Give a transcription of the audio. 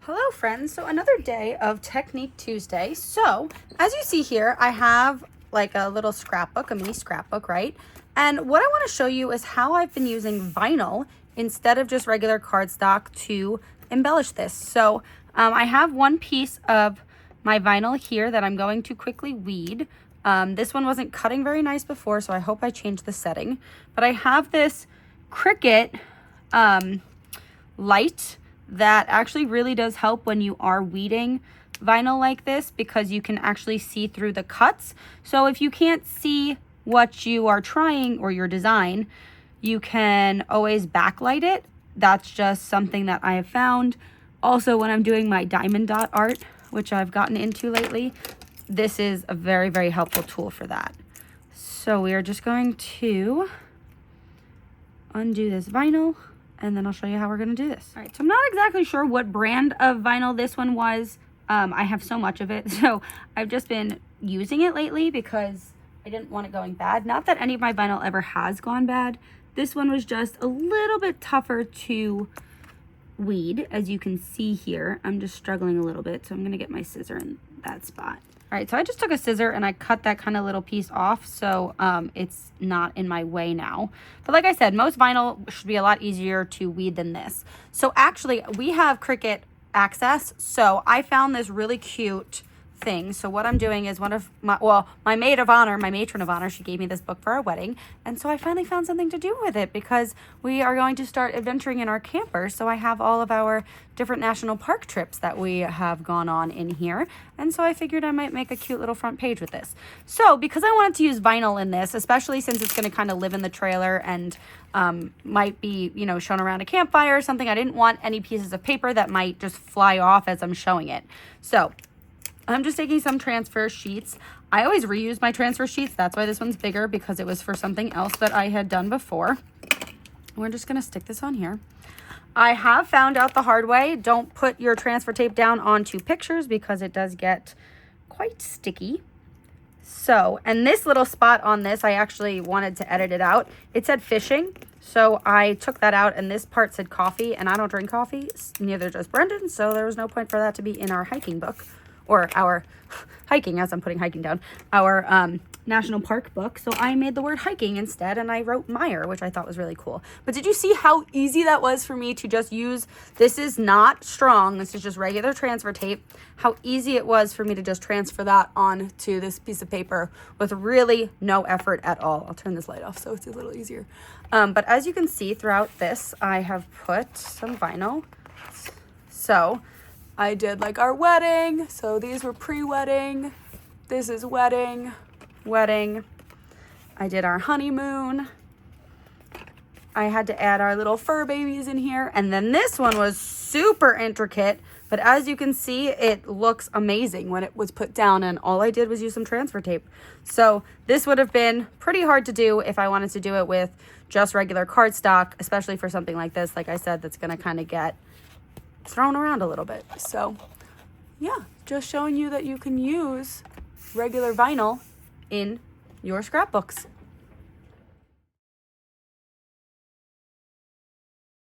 Hello friends, so another day of Technique Tuesday. So as you see here, I have like a little scrapbook, a mini scrapbook, right? And what I want to show you is how I've been using vinyl instead of just regular cardstock to embellish this. So I have one piece of my vinyl here that I'm going to quickly weed. This one wasn't cutting very nice before, so I hope I changed the setting. But I have this Cricut light that actually really does help when you are weeding vinyl like this, because you can actually see through the cuts. So if you can't see what you are trying or your design, you can always backlight it. That's just something that I have found. Also, when I'm doing my diamond dot art, which I've gotten into lately, this is a very, very helpful tool for that. So we are just going to undo this vinyl, and then I'll show you how we're going to do this. All right, so I'm not exactly sure what brand of vinyl this one was. I have so much of it, so I've just been using it lately because I didn't want it going bad. Not that any of my vinyl ever has gone bad. This one was just a little bit tougher to weed, as you can see here. I'm just struggling a little bit, so I'm going to get my scissor in that spot. All right, so I just took a scissor and I cut that kind of little piece off, so it's not in my way now. But like I said, most vinyl should be a lot easier to weed than this. So actually, we have Cricut access, so I found this really cute thing. So what I'm doing is my maid of honor, my matron of honor, she gave me this book for our wedding, and so I finally found something to do with it because we are going to start adventuring in our camper. So I have all of our different national park trips that we have gone on in here, and so I figured I might make a cute little front page with this. So because I wanted to use vinyl in this, especially since it's going to kind of live in the trailer and might be, you know, shown around a campfire or something, I didn't want any pieces of paper that might just fly off as I'm showing it. So I'm just taking some transfer sheets. I always reuse my transfer sheets. That's why this one's bigger, because it was for something else that I had done before. We're just going to stick this on here. I have found out the hard way, don't put your transfer tape down onto pictures because it does get quite sticky. So, and this little spot on this, I actually wanted to edit it out. It said fishing, so I took that out, and this part said coffee, and I don't drink coffee, neither does Brendan, so there was no point for that to be in our hiking book. Or our hiking, as I'm putting hiking down, our national park book. So I made the word hiking instead, and I wrote Meyer, which I thought was really cool. But did you see how easy that was for me to just use? This is not strong. This is just regular transfer tape. How easy it was for me to just transfer that onto this piece of paper with really no effort at all. I'll turn this light off so it's a little easier. But as you can see throughout this, I have put some vinyl. So I did like our wedding. So these were pre-wedding. This is wedding. I did our honeymoon. I had to add our little fur babies in here. And then this one was super intricate. But as you can see, it looks amazing when it was put down. And all I did was use some transfer tape. So this would have been pretty hard to do if I wanted to do it with just regular cardstock, especially for something like this. Like I said, that's going to kind of get thrown around a little bit. So yeah, just showing you that you can use regular vinyl in your scrapbooks.